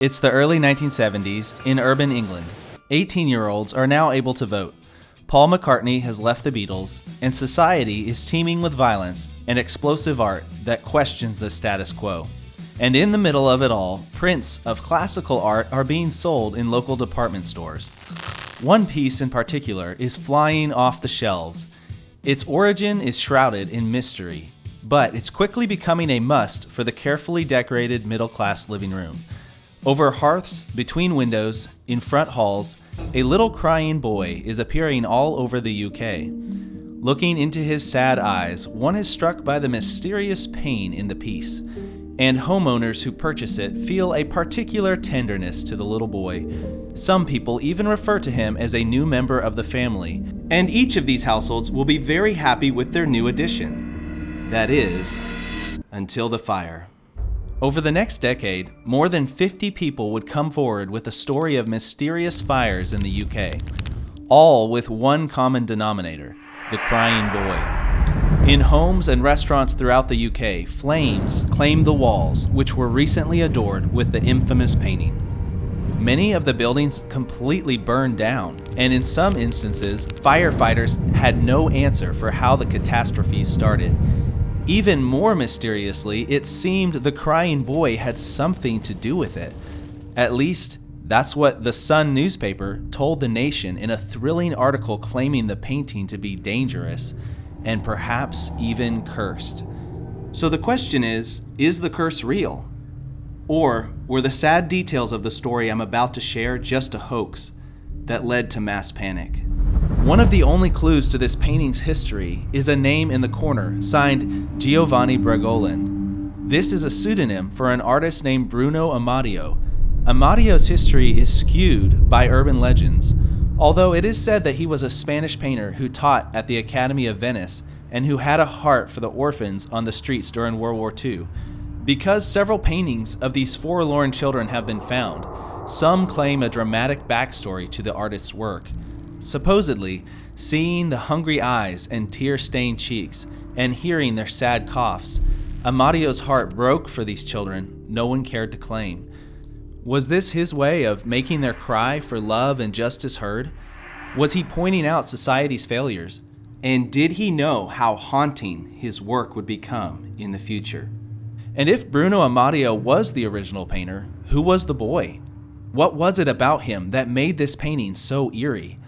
It's the early 1970s in urban England. 18-year-olds are now able to vote. Paul McCartney has left the Beatles, and society is teeming with violence and explosive art that questions the status quo. And in the middle of it all, prints of classical art are being sold in local department stores. One piece in particular is flying off the shelves. Its origin is shrouded in mystery, but it's quickly becoming a must for the carefully decorated middle-class living room. Over hearths, between windows, in front halls, a little crying boy is appearing all over the UK. Looking into his sad eyes, one is struck by the mysterious pain in the piece, and homeowners who purchase it feel a particular tenderness to the little boy. Some people even refer to him as a new member of the family, and each of these households will be very happy with their new addition. That is, until the fire. Over the next decade, more than 50 people would come forward with a story of mysterious fires in the UK, all with one common denominator: the crying boy. In homes and restaurants throughout the UK, flames claimed the walls, which were recently adored with the infamous painting. Many of the buildings completely burned down, and in some instances, firefighters had no answer for how the catastrophe started. Even more mysteriously, it seemed the crying boy had something to do with it. At least, that's what the Sun newspaper told the nation in a thrilling article claiming the painting to be dangerous and perhaps even cursed. So the question is the curse real? Or were the sad details of the story I'm about to share just a hoax that led to mass panic? One of the only clues to this painting's history is a name in the corner signed Giovanni Bregolin. This is a pseudonym for an artist named Bruno Amadio. Amadio's history is skewed by urban legends, although it is said that he was a Spanish painter who taught at the Academy of Venice and who had a heart for the orphans on the streets during World War II. Because several paintings of these forlorn children have been found, some claim a dramatic backstory to the artist's work. Supposedly, seeing the hungry eyes and tear-stained cheeks and hearing their sad coughs, Amadio's heart broke for these children no one cared to claim. Was this his way of making their cry for love and justice heard? Was he pointing out society's failures? And did he know how haunting his work would become in the future? And if Bruno Amadio was the original painter, who was the boy? What was it about him that made this painting so eerie?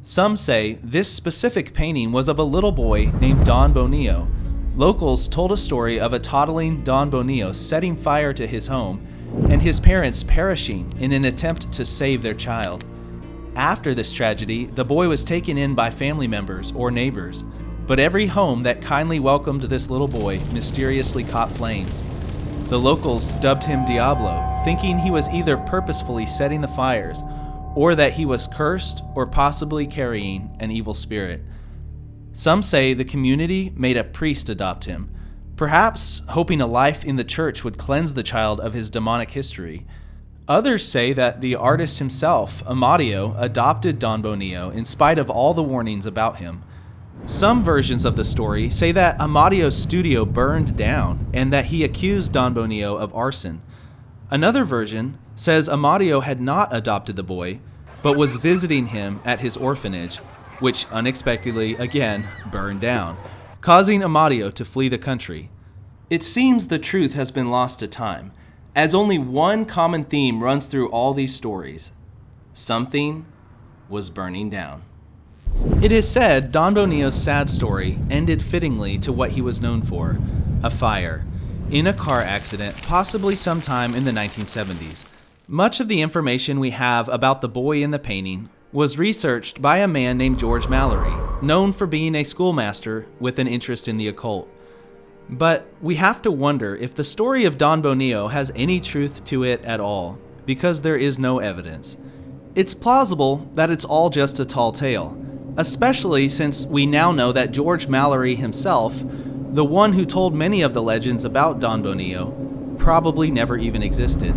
Some say this specific painting was of a little boy named Don Bonillo. Locals told a story of a toddling Don Bonillo setting fire to his home and his parents perishing in an attempt to save their child. After this tragedy, the boy was taken in by family members or neighbors, but every home that kindly welcomed this little boy mysteriously caught flames. The locals dubbed him Diablo, thinking he was either purposefully setting the fires or that he was cursed or possibly carrying an evil spirit. Some say the community made a priest adopt him, perhaps hoping a life in the church would cleanse the child of his demonic history. Others say that the artist himself, Amadio, adopted Don Bonillo in spite of all the warnings about him. Some versions of the story say that Amadio's studio burned down and that he accused Don Bonillo of arson. Another version says Amadio had not adopted the boy, but was visiting him at his orphanage, which unexpectedly, again, burned down, causing Amadio to flee the country. It seems the truth has been lost to time, as only one common theme runs through all these stories: something was burning down. It is said Don Bonillo's sad story ended fittingly to what he was known for: a fire, in a car accident, possibly sometime in the 1970s. Much of the information we have about the boy in the painting was researched by a man named George Mallory, known for being a schoolmaster with an interest in the occult. But we have to wonder if the story of Don Bonillo has any truth to it at all, because there is no evidence. It's plausible that it's all just a tall tale, especially since we now know that George Mallory himself, the one who told many of the legends about Don Bonillo, probably never even existed.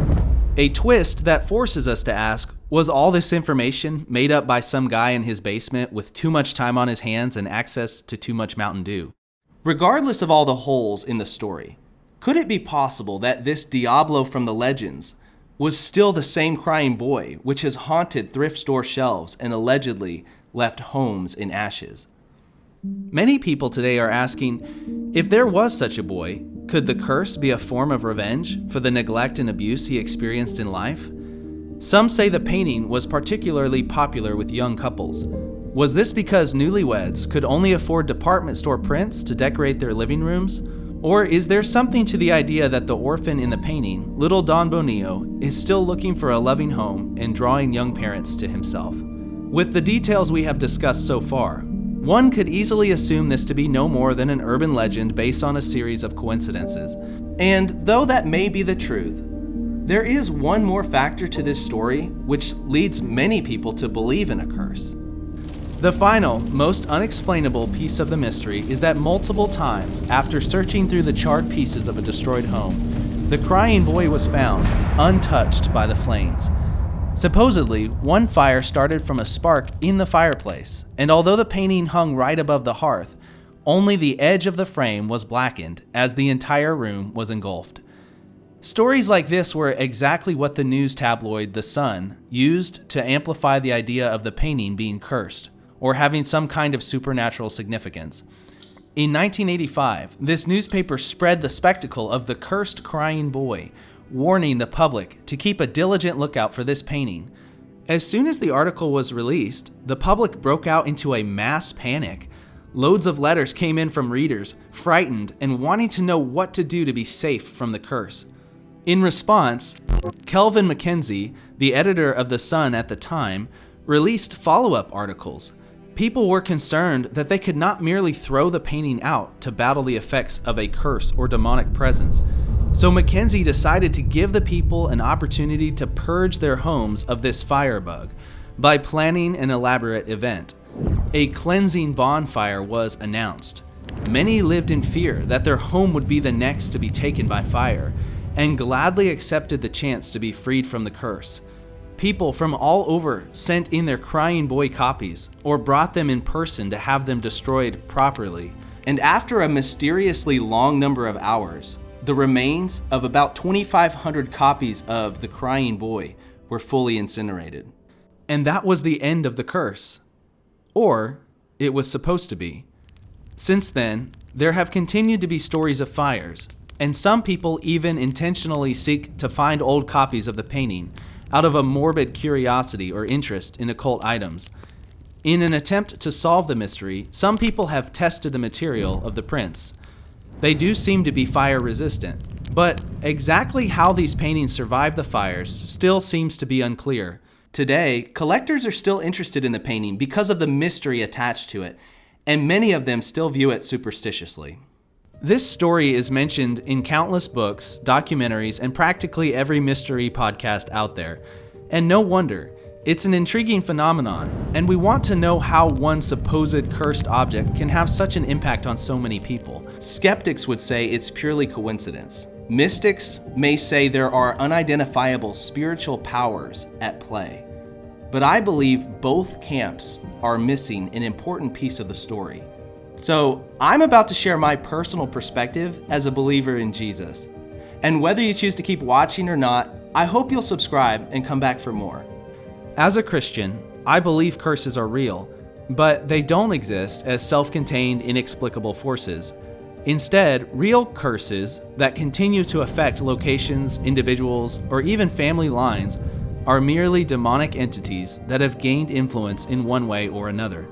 A twist that forces us to ask, was all this information made up by some guy in his basement with too much time on his hands and access to too much Mountain Dew? Regardless of all the holes in the story, could it be possible that this Diablo from the legends was still the same crying boy which has haunted thrift store shelves and allegedly left homes in ashes. Many people today are asking, if there was such a boy, could the curse be a form of revenge for the neglect and abuse he experienced in life? Some say the painting was particularly popular with young couples. Was this because newlyweds could only afford department store prints to decorate their living rooms? Or is there something to the idea that the orphan in the painting, little Don Bonillo, is still looking for a loving home and drawing young parents to himself? With the details we have discussed so far, one could easily assume this to be no more than an urban legend based on a series of coincidences. And though that may be the truth, there is one more factor to this story which leads many people to believe in a curse. The final, most unexplainable piece of the mystery is that multiple times after searching through the charred pieces of a destroyed home, the crying boy was found, untouched by the flames. Supposedly, one fire started from a spark in the fireplace, and although the painting hung right above the hearth, only the edge of the frame was blackened as the entire room was engulfed. Stories like this were exactly what the news tabloid The Sun used to amplify the idea of the painting being cursed, or having some kind of supernatural significance. In 1985, this newspaper spread the spectacle of the cursed crying boy, warning the public to keep a diligent lookout for this painting. As soon as the article was released, the public broke out into a mass panic. Loads of letters came in from readers, frightened and wanting to know what to do to be safe from the curse. In response, Kelvin McKenzie, the editor of The Sun at the time, released follow-up articles. People were concerned that they could not merely throw the painting out to battle the effects of a curse or demonic presence. So Mackenzie decided to give the people an opportunity to purge their homes of this firebug by planning an elaborate event. A cleansing bonfire was announced. Many lived in fear that their home would be the next to be taken by fire, and gladly accepted the chance to be freed from the curse. People from all over sent in their crying boy copies or brought them in person to have them destroyed properly. And after a mysteriously long number of hours, the remains of about 2,500 copies of The Crying Boy were fully incinerated. And that was the end of the curse. Or it was supposed to be. Since then, there have continued to be stories of fires, and some people even intentionally seek to find old copies of the painting out of a morbid curiosity or interest in occult items. In an attempt to solve the mystery, some people have tested the material of the prints. They do seem to be fire resistant, but exactly how these paintings survived the fires still seems to be unclear. Today, collectors are still interested in the painting because of the mystery attached to it, and many of them still view it superstitiously. This story is mentioned in countless books, documentaries, and practically every mystery podcast out there. And no wonder, it's an intriguing phenomenon, and we want to know how one supposed cursed object can have such an impact on so many people. Skeptics would say it's purely coincidence. Mystics may say there are unidentifiable spiritual powers at play. But I believe both camps are missing an important piece of the story. So I'm about to share my personal perspective as a believer in Jesus. And whether you choose to keep watching or not, I hope you'll subscribe and come back for more. As a Christian, I believe curses are real, but they don't exist as self-contained, inexplicable forces. Instead, real curses that continue to affect locations, individuals, or even family lines are merely demonic entities that have gained influence in one way or another.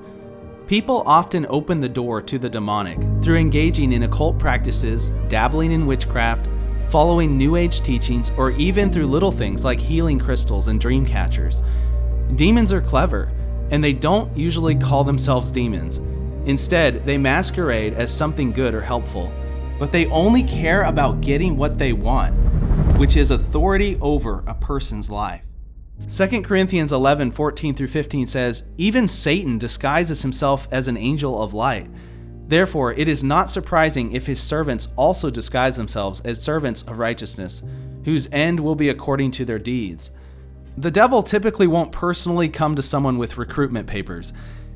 People often open the door to the demonic through engaging in occult practices, dabbling in witchcraft, following New Age teachings, or even through little things like healing crystals and dream catchers. Demons are clever, and they don't usually call themselves demons. Instead, they masquerade as something good or helpful, but they only care about getting what they want, which is authority over a person's life. 2 Corinthians 11:14-15 says, "Even Satan disguises himself as an angel of light. Therefore, it is not surprising if his servants also disguise themselves as servants of righteousness, whose end will be according to their deeds." The devil typically won't personally come to someone with recruitment papers.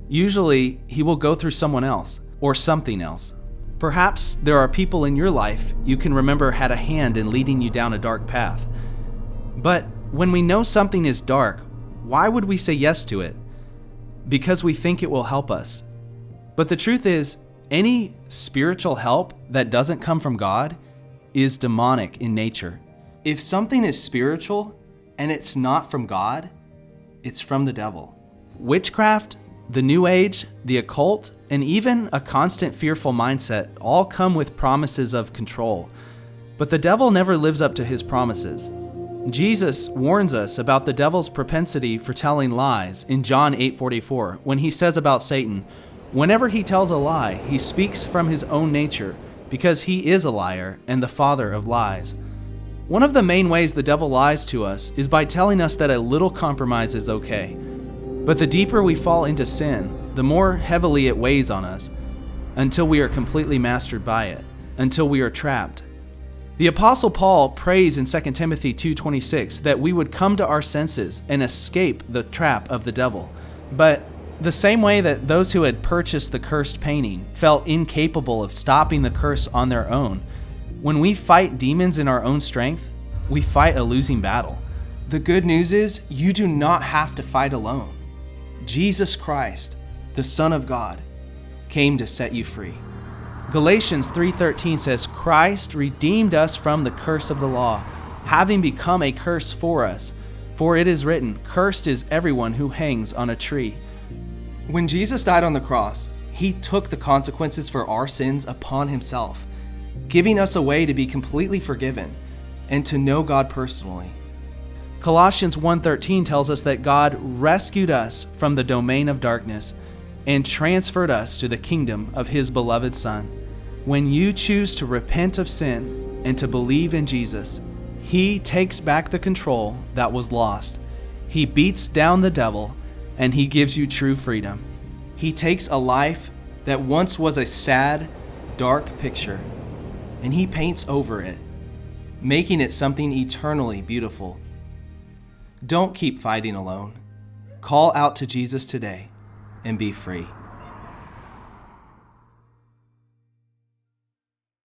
Usually, he will go through someone else or something else. Perhaps there are people in your life you can remember had a hand in leading you down a dark path. But When we know something is dark, why would we say yes to it? Because we think it will help us. But the truth is, any spiritual help that doesn't come from God is demonic in nature. If something is spiritual and it's not from God, it's from the devil. Witchcraft, the New Age, the occult, and even a constant fearful mindset all come with promises of control. But the devil never lives up to his promises. Jesus warns us about the devil's propensity for telling lies in John 8:44 when he says about Satan, "Whenever he tells a lie, he speaks from his own nature, because he is a liar and the father of lies." One of the main ways the devil lies to us is by telling us that a little compromise is okay. But the deeper we fall into sin, the more heavily it weighs on us, until we are completely mastered by it, until we are trapped. The Apostle Paul prays in 2 Timothy 2:26 that we would come to our senses and escape the trap of the devil. But the same way that those who had purchased the cursed painting felt incapable of stopping the curse on their own, when we fight demons in our own strength, we fight a losing battle. The good news is you do not have to fight alone. Jesus Christ, the Son of God, came to set you free. Galatians 3:13 says, "Christ redeemed us from the curse of the law, having become a curse for us. For it is written, 'Cursed is everyone who hangs on a tree.'" When Jesus died on the cross, he took the consequences for our sins upon himself, giving us a way to be completely forgiven and to know God personally. Colossians 1:13 tells us that God rescued us from the domain of darkness and transferred us to the kingdom of his beloved Son. When you choose to repent of sin and to believe in Jesus, he takes back the control that was lost. He beats down the devil and he gives you true freedom. He takes a life that once was a sad, dark picture and he paints over it, making it something eternally beautiful. Don't keep fighting alone. Call out to Jesus today and be free.